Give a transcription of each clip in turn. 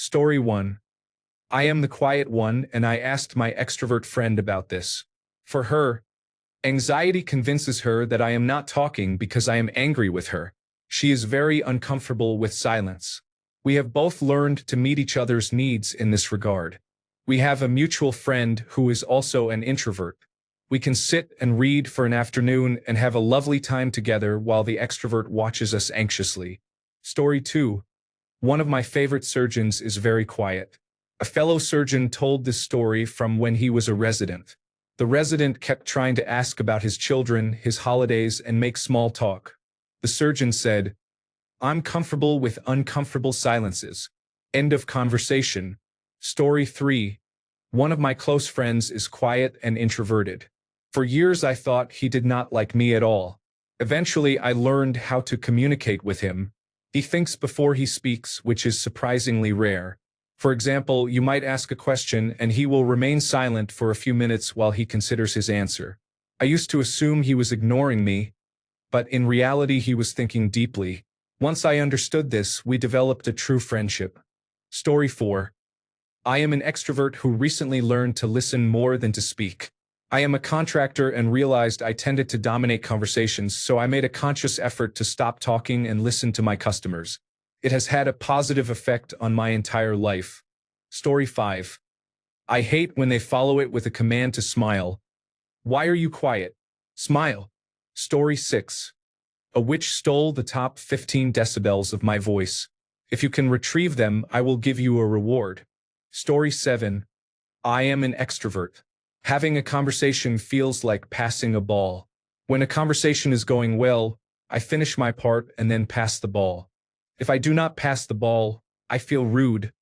Story 1. I am the quiet one, and I asked my extrovert friend about this. For her, anxiety convinces her that I am not talking because I am angry with her. She is very uncomfortable with silence. We have both learned to meet each other's needs in this regard. We have a mutual friend who is also an introvert. We can sit and read for an afternoon and have a lovely time together while the extrovert watches us anxiously. Story 2. One of my favorite surgeons is very quiet. A fellow surgeon told this story from when he was a resident. The resident kept trying to ask about his children, his holidays, and make small talk. The surgeon said, "I'm comfortable with uncomfortable silences." End of conversation. Story 3. One of my close friends is quiet and introverted. For years I thought he did not like me at all. Eventually I learned how to communicate with him. He thinks before he speaks, which is surprisingly rare. For example, you might ask a question and he will remain silent for a few minutes while he considers his answer. I used to assume he was ignoring me, but in reality he was thinking deeply. Once I understood this, we developed a true friendship. Story 4. I am an extrovert who recently learned to listen more than to speak. I am a contractor and realized I tended to dominate conversations, so I made a conscious effort to stop talking and listen to my customers. It has had a positive effect on my entire life. Story 5. I hate when they follow it with a command to smile. Why are you quiet? Smile. Story 6. A witch stole the top 15 decibels of my voice. If you can retrieve them, I will give you a reward. Story 7. I am an extrovert. Having a conversation feels like passing a ball. When a conversation is going well, I finish my part and then pass the ball. If I do not pass the ball, I feel rude,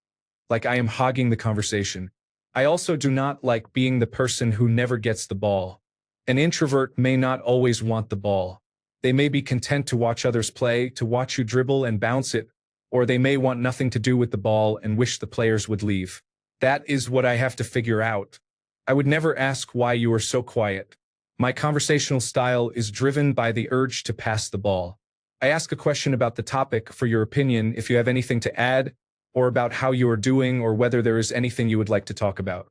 like I am hogging the conversation. I also do not like being the person who never gets the ball. An introvert may not always want the ball. They may be content to watch others play, to watch you dribble and bounce it, or they may want nothing to do with the ball and wish the players would leave. That is what I have to figure out. I would never ask why you are so quiet. My conversational style is driven by the urge to pass the ball. I ask a question about the topic for your opinion if you have anything to add, or about how you are doing, or whether there is anything you would like to talk about.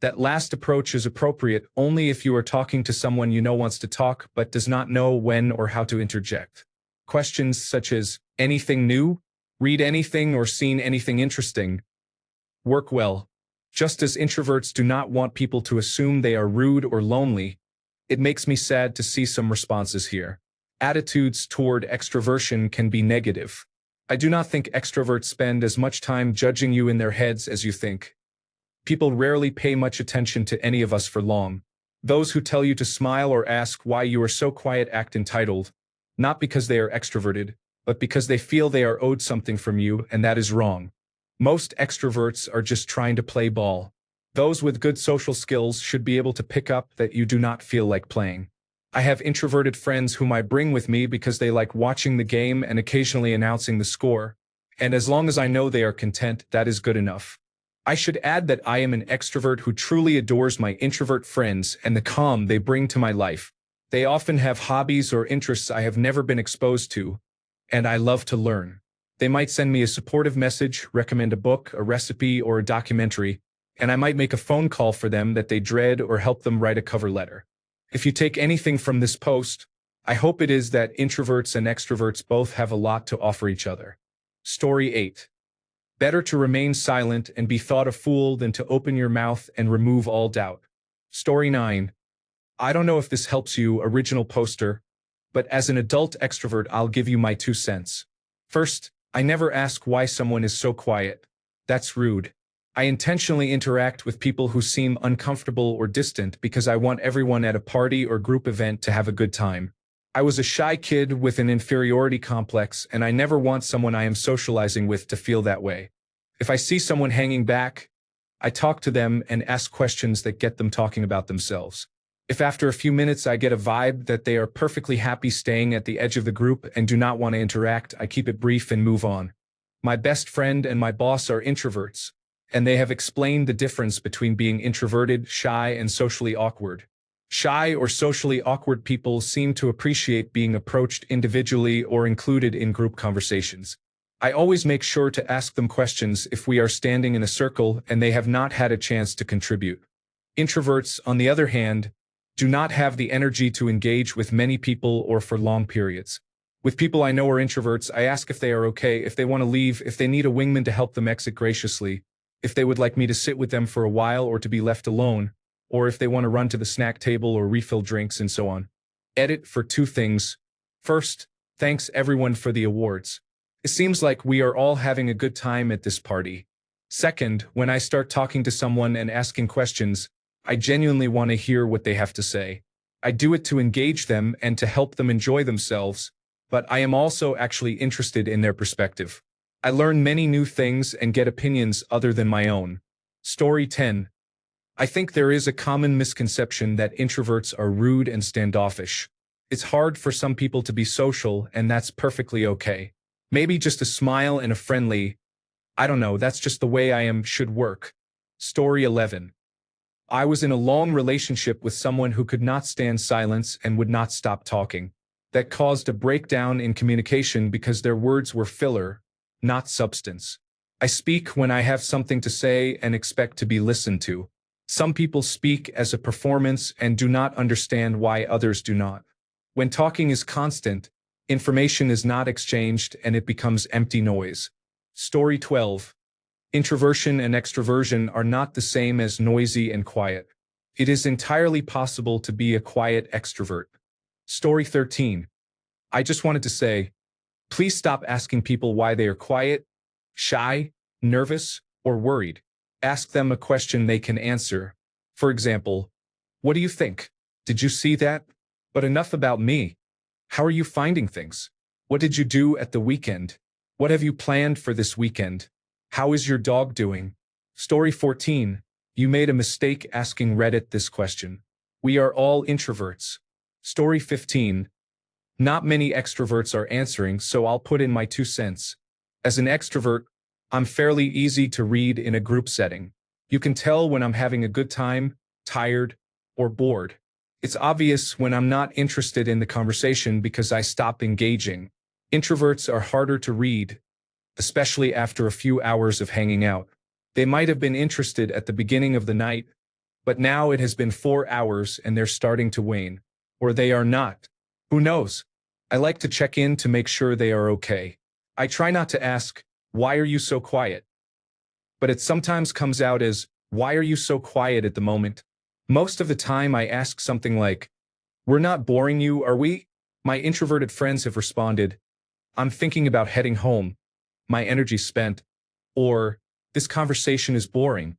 That last approach is appropriate only if you are talking to someone you know wants to talk but does not know when or how to interject. Questions such as, anything new? Read anything or seen anything interesting? Work well. Just as introverts do not want people to assume they are rude or lonely, it makes me sad to see some responses here. Attitudes toward extroversion can be negative. I do not think extroverts spend as much time judging you in their heads as you think. People rarely pay much attention to any of us for long. Those who tell you to smile or ask why you are so quiet act entitled, not because they are extroverted, but because they feel they are owed something from you, and that is wrong. Most extroverts are just trying to play ball. Those with good social skills should be able to pick up that you do not feel like playing. I have introverted friends whom I bring with me because they like watching the game and occasionally announcing the score, and as long as I know they are content, that is good enough. I should add that I am an extrovert who truly adores my introvert friends and the calm they bring to my life. They often have hobbies or interests I have never been exposed to, and I love to learn. They might send me a supportive message, recommend a book, a recipe, or a documentary, and I might make a phone call for them that they dread or help them write a cover letter. If you take anything from this post, I hope it is that introverts and extroverts both have a lot to offer each other. Story 8. Better to remain silent and be thought a fool than to open your mouth and remove all doubt. Story 9. I don't know if this helps you, original poster, but as an adult extrovert, I'll give you my 2 cents. First, I never ask why someone is so quiet. That's rude. I intentionally interact with people who seem uncomfortable or distant because I want everyone at a party or group event to have a good time. I was a shy kid with an inferiority complex, and I never want someone I am socializing with to feel that way. If I see someone hanging back, I talk to them and ask questions that get them talking about themselves. If after a few minutes I get a vibe that they are perfectly happy staying at the edge of the group and do not want to interact, I keep it brief and move on. My best friend and my boss are introverts, and they have explained the difference between being introverted, shy, and socially awkward. Shy or socially awkward people seem to appreciate being approached individually or included in group conversations. I always make sure to ask them questions if we are standing in a circle and they have not had a chance to contribute. Introverts, on the other hand, do not have the energy to engage with many people or for long periods. With people I know are introverts, I ask if they are okay, if they want to leave, if they need a wingman to help them exit graciously, if they would like me to sit with them for a while or to be left alone, or if they want to run to the snack table or refill drinks and so on. Edit for 2 things. First, thanks everyone for the awards. It seems like we are all having a good time at this party. Second, when I start talking to someone and asking questions, I genuinely want to hear what they have to say. I do it to engage them and to help them enjoy themselves, but I am also actually interested in their perspective. I learn many new things and get opinions other than my own. Story 10. I think there is a common misconception that introverts are rude and standoffish. It's hard for some people to be social, and that's perfectly okay. Maybe just a smile and a friendly, I don't know, that's just the way I am, should work. Story 11. I was in a long relationship with someone who could not stand silence and would not stop talking. That caused a breakdown in communication because their words were filler, not substance. I speak when I have something to say and expect to be listened to. Some people speak as a performance and do not understand why others do not. When talking is constant, information is not exchanged and it becomes empty noise. Story 12. Introversion and extroversion are not the same as noisy and quiet. It is entirely possible to be a quiet extrovert. Story 13. I just wanted to say, please stop asking people why they are quiet, shy, nervous, or worried. Ask them a question they can answer. For example, what do you think? Did you see that? But enough about me. How are you finding things? What did you do at the weekend? What have you planned for this weekend? How is your dog doing? Story 14. You made a mistake asking Reddit this question. We are all introverts. Story 15. Not many extroverts are answering, so I'll put in my 2 cents. As an extrovert, I'm fairly easy to read in a group setting. You can tell when I'm having a good time, tired, or bored. It's obvious when I'm not interested in the conversation because I stop engaging. Introverts are harder to read, especially after a few hours of hanging out. They might have been interested at the beginning of the night, but now it has been 4 hours and they're starting to wane. Or they are not. Who knows? I like to check in to make sure they are okay. I try not to ask, why are you so quiet? But it sometimes comes out as, why are you so quiet at the moment? Most of the time I ask something like, we're not boring you, are we? My introverted friends have responded, I'm thinking about heading home. My energy's spent. Or, this conversation is boring.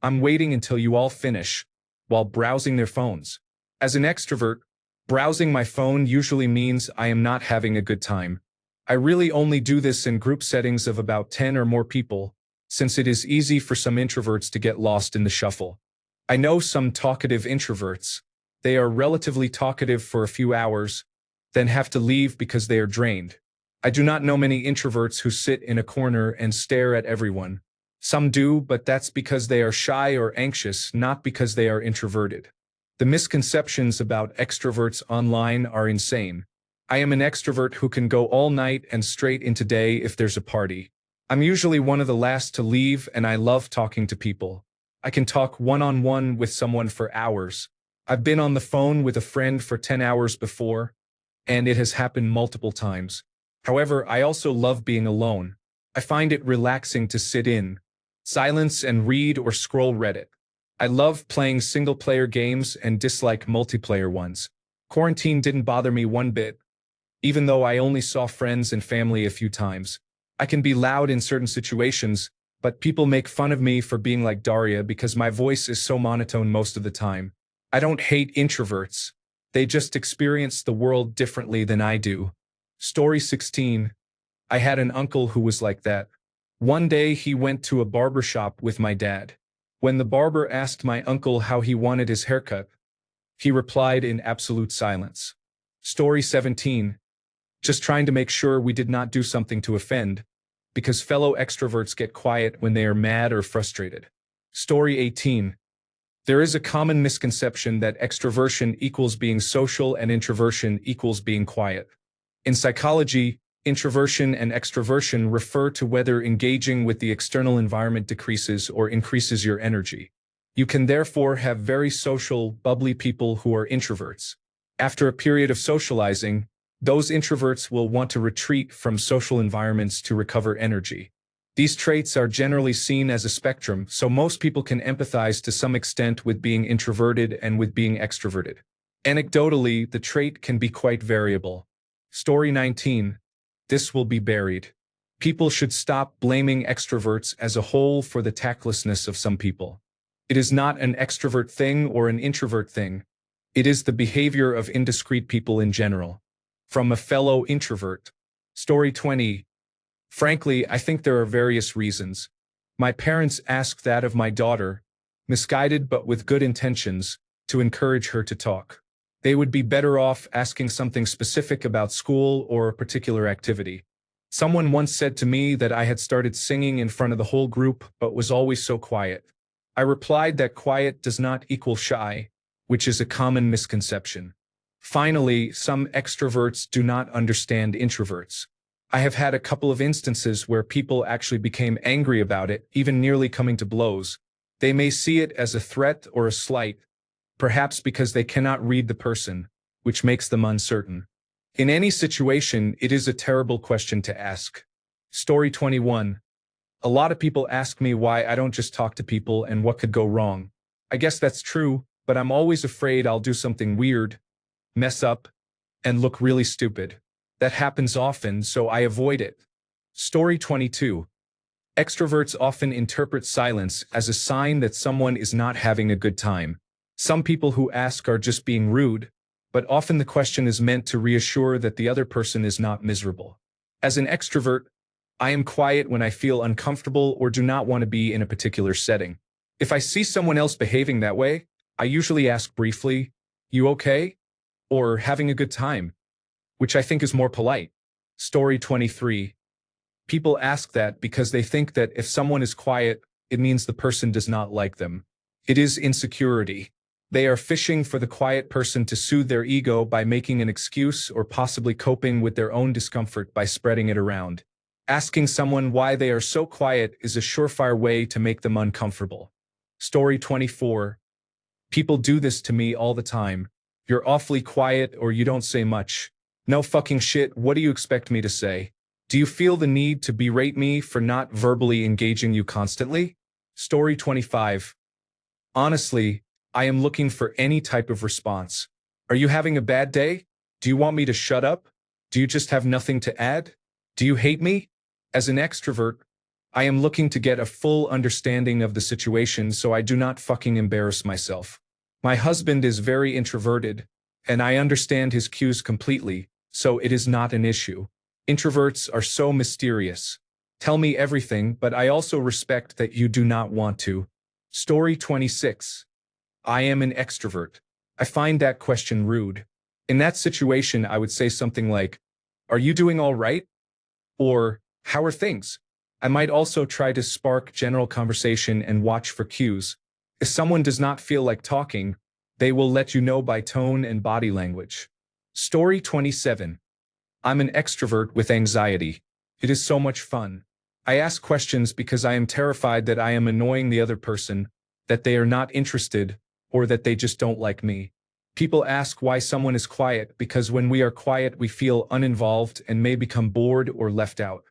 I'm waiting until you all finish, while browsing their phones. As an extrovert, browsing my phone usually means I am not having a good time. I really only do this in group settings of about 10 or more people, since it is easy for some introverts to get lost in the shuffle. I know some talkative introverts. They are relatively talkative for a few hours, then have to leave because they are drained. I do not know many introverts who sit in a corner and stare at everyone. Some do, but that's because they are shy or anxious, not because they are introverted. The misconceptions about extroverts online are insane. I am an extrovert who can go all night and straight into day if there's a party. I'm usually one of the last to leave and I love talking to people. I can talk one-on-one with someone for hours. I've been on the phone with a friend for 10 hours before, and it has happened multiple times. However, I also love being alone. I find it relaxing to sit in silence and read or scroll Reddit. I love playing single-player games and dislike multiplayer ones. Quarantine didn't bother me one bit, even though I only saw friends and family a few times. I can be loud in certain situations, but people make fun of me for being like Daria because my voice is so monotone most of the time. I don't hate introverts. They just experience the world differently than I do. Story 16. I had an uncle who was like that. One day he went to a barber shop with my dad. When the barber asked my uncle how he wanted his haircut, he replied in absolute silence. Story 17. Just trying to make sure we did not do something to offend, because fellow extroverts get quiet when they are mad or frustrated. Story 18. There is a common misconception that extroversion equals being social and introversion equals being quiet. In psychology, Introversion and extroversion refer to whether engaging with the external environment decreases or increases your energy. You can therefore have very social, bubbly people who are introverts. After a period of socializing, those introverts will want to retreat from social environments to recover energy. These traits are generally seen as a spectrum, so most people can empathize to some extent with being introverted and with being extroverted. Anecdotally, the trait can be quite variable. Story 19. This will be buried. People should stop blaming extroverts as a whole for the tactlessness of some people. It is not an extrovert thing or an introvert thing. It is the behavior of indiscreet people in general. From a fellow introvert. Story 20. Frankly, I think there are various reasons. My parents asked that of my daughter, misguided but with good intentions, to encourage her to talk. They would be better off asking something specific about school or a particular activity. Someone once said to me that I had started singing in front of the whole group but was always so quiet. I replied that quiet does not equal shy, which is a common misconception. Finally, some extroverts do not understand introverts. I have had a couple of instances where people actually became angry about it, even nearly coming to blows. They may see it as a threat or a slight, perhaps because they cannot read the person, which makes them uncertain. In any situation, it is a terrible question to ask. Story 21. A lot of people ask me why I don't just talk to people and what could go wrong. I guess that's true, but I'm always afraid I'll do something weird, mess up, and look really stupid. That happens often, so I avoid it. Story 22. Extroverts often interpret silence as a sign that someone is not having a good time. Some people who ask are just being rude, but often the question is meant to reassure that the other person is not miserable. As an extrovert, I am quiet when I feel uncomfortable or do not want to be in a particular setting. If I see someone else behaving that way, I usually ask briefly, "You okay?" or "Having a good time?" which I think is more polite. Story 23. People ask that because they think that if someone is quiet, it means the person does not like them. It is insecurity. They are fishing for the quiet person to soothe their ego by making an excuse or possibly coping with their own discomfort by spreading it around. Asking someone why they are so quiet is a surefire way to make them uncomfortable. Story 24. People do this to me all the time. You're awfully quiet or you don't say much. No fucking shit, what do you expect me to say? Do you feel the need to berate me for not verbally engaging you constantly? Story 25. Honestly, I am looking for any type of response. Are you having a bad day? Do you want me to shut up? Do you just have nothing to add? Do you hate me? As an extrovert, I am looking to get a full understanding of the situation so I do not fucking embarrass myself. My husband is very introverted, and I understand his cues completely, so it is not an issue. Introverts are so mysterious. Tell me everything, but I also respect that you do not want to. Story 26. I am an extrovert. I find that question rude. In that situation, I would say something like, "Are you doing all right?" Or, "How are things?" I might also try to spark general conversation and watch for cues. If someone does not feel like talking, they will let you know by tone and body language. Story 27. I'm an extrovert with anxiety. It is so much fun. I ask questions because I am terrified that I am annoying the other person, that they are not interested, or that they just don't like me. People ask why someone is quiet because when we are quiet we feel uninvolved and may become bored or left out.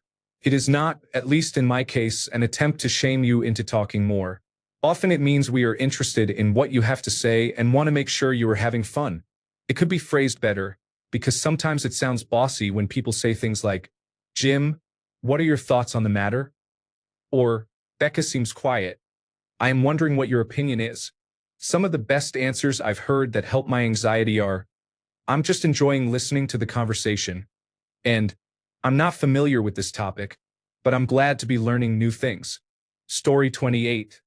It is not, at least in my case, an attempt to shame you into talking more. Often it means we are interested in what you have to say and want to make sure you are having fun. It could be phrased better, because sometimes it sounds bossy when people say things like, "Jim, what are your thoughts on the matter?" Or, "Becca seems quiet. I am wondering what your opinion is." Some of the best answers I've heard that help my anxiety are, "I'm just enjoying listening to the conversation," and "I'm not familiar with this topic, but I'm glad to be learning new things." Story 28.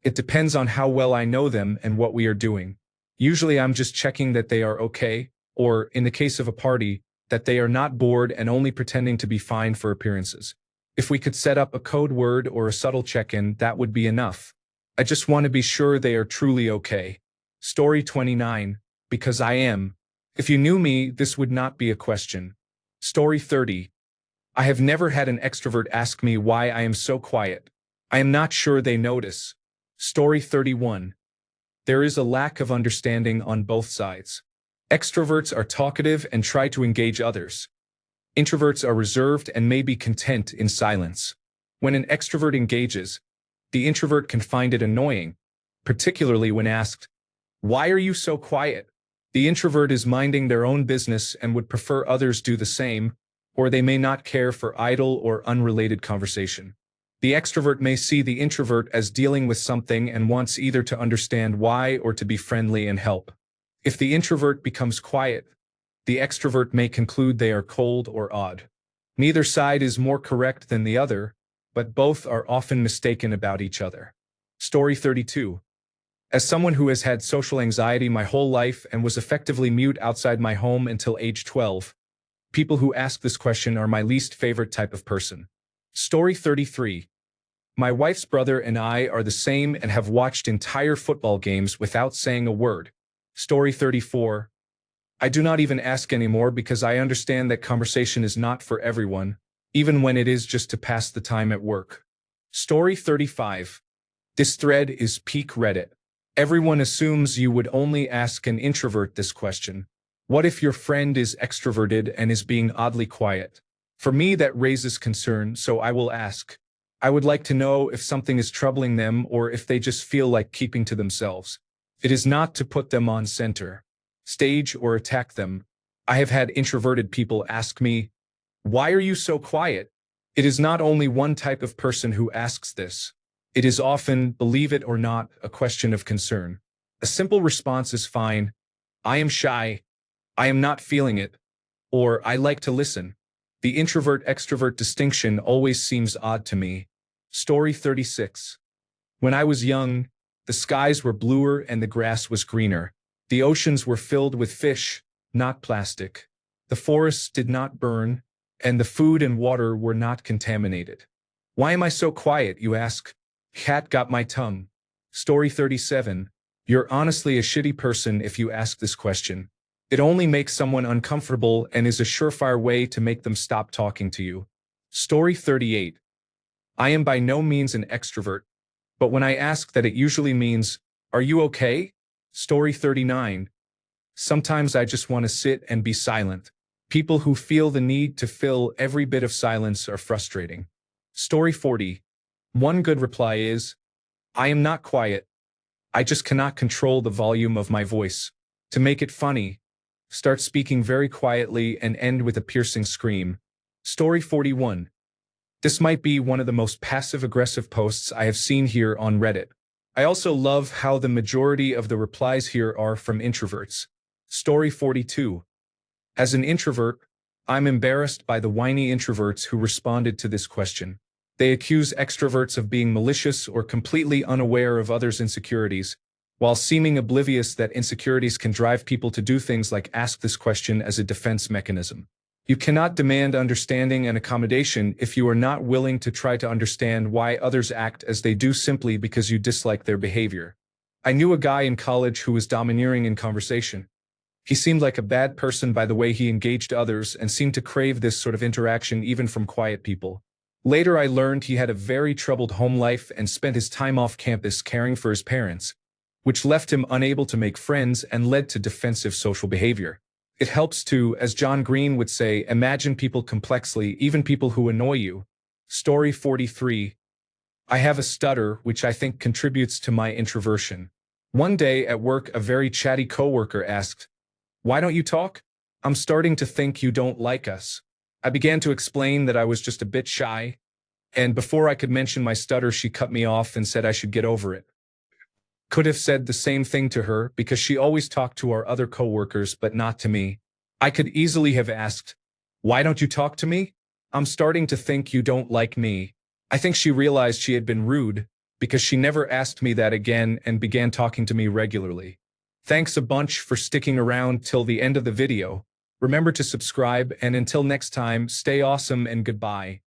It depends on how well I know them and what we are doing. Usually I'm just checking that they are okay, or, in the case of a party, that they are not bored and only pretending to be fine for appearances. If we could set up a code word or a subtle check-in, that would be enough. I just want to be sure they are truly okay. Story 29. Because I am. If you knew me, this would not be a question. Story 30. I have never had an extrovert ask me why I am so quiet. I am not sure they notice. Story 31. There is a lack of understanding on both sides. Extroverts are talkative and try to engage others. Introverts are reserved and may be content in silence. When an extrovert engages, the introvert can find it annoying, particularly when asked, "Why are you so quiet?" The introvert is minding their own business and would prefer others do the same, or they may not care for idle or unrelated conversation. The extrovert may see the introvert as dealing with something and wants either to understand why or to be friendly and help. If the introvert becomes quiet, the extrovert may conclude they are cold or odd. Neither side is more correct than the other, but both are often mistaken about each other. Story 32. As someone who has had social anxiety my whole life and was effectively mute outside my home until age 12, people who ask this question are my least favorite type of person. Story 33. My wife's brother and I are the same and have watched entire football games without saying a word. Story 34. I do not even ask anymore because I understand that conversation is not for everyone, even when it is just to pass the time at work. Story 35. This thread is peak Reddit. Everyone assumes you would only ask an introvert this question. What if your friend is extroverted and is being oddly quiet? For me, that raises concern, so I will ask. I would like to know if something is troubling them or if they just feel like keeping to themselves. It is not to put them on center stage or attack them. I have had introverted people ask me, "Why are you so quiet?" It is not only one type of person who asks this. It is often, believe it or not, a question of concern. A simple response is fine. I am shy. I am not feeling it. Or I like to listen. The introvert-extrovert distinction always seems odd to me. Story 36. When I was young, the skies were bluer and the grass was greener. The oceans were filled with fish, not plastic. The forests did not burn, and the food and water were not contaminated. Why am I so quiet, you ask? Cat got my tongue. Story 37. You're honestly a shitty person if you ask this question. It only makes someone uncomfortable and is a surefire way to make them stop talking to you. Story 38. I am by no means an extrovert, but when I ask that, it usually means, "Are you okay?" Story 39. Sometimes I just want to sit and be silent. People who feel the need to fill every bit of silence are frustrating. Story 40. One good reply is, I am not quiet. I just cannot control the volume of my voice. To make it funny, start speaking very quietly and end with a piercing scream. Story 41. This might be one of the most passive-aggressive posts I have seen here on Reddit. I also love how the majority of the replies here are from introverts. Story 42. As an introvert, I'm embarrassed by the whiny introverts who responded to this question. They accuse extroverts of being malicious or completely unaware of others' insecurities, while seeming oblivious that insecurities can drive people to do things like ask this question as a defense mechanism. You cannot demand understanding and accommodation if you are not willing to try to understand why others act as they do simply because you dislike their behavior. I knew a guy in college who was domineering in conversation. He seemed like a bad person by the way he engaged others and seemed to crave this sort of interaction even from quiet people. Later I learned he had a very troubled home life and spent his time off campus caring for his parents, which left him unable to make friends and led to defensive social behavior. It helps to, as John Green would say, imagine people complexly, even people who annoy you. Story 43. I have a stutter, which I think contributes to my introversion. One day at work, a very chatty coworker asked, "Why don't you talk? I'm starting to think you don't like us." I began to explain that I was just a bit shy, and before I could mention my stutter, she cut me off and said I should get over it. Could have said the same thing to her because she always talked to our other coworkers but not to me. I could easily have asked, "Why don't you talk to me? I'm starting to think you don't like me." I think she realized she had been rude because she never asked me that again and began talking to me regularly. Thanks a bunch for sticking around till the end of the video. Remember to subscribe, and until next time, stay awesome and goodbye.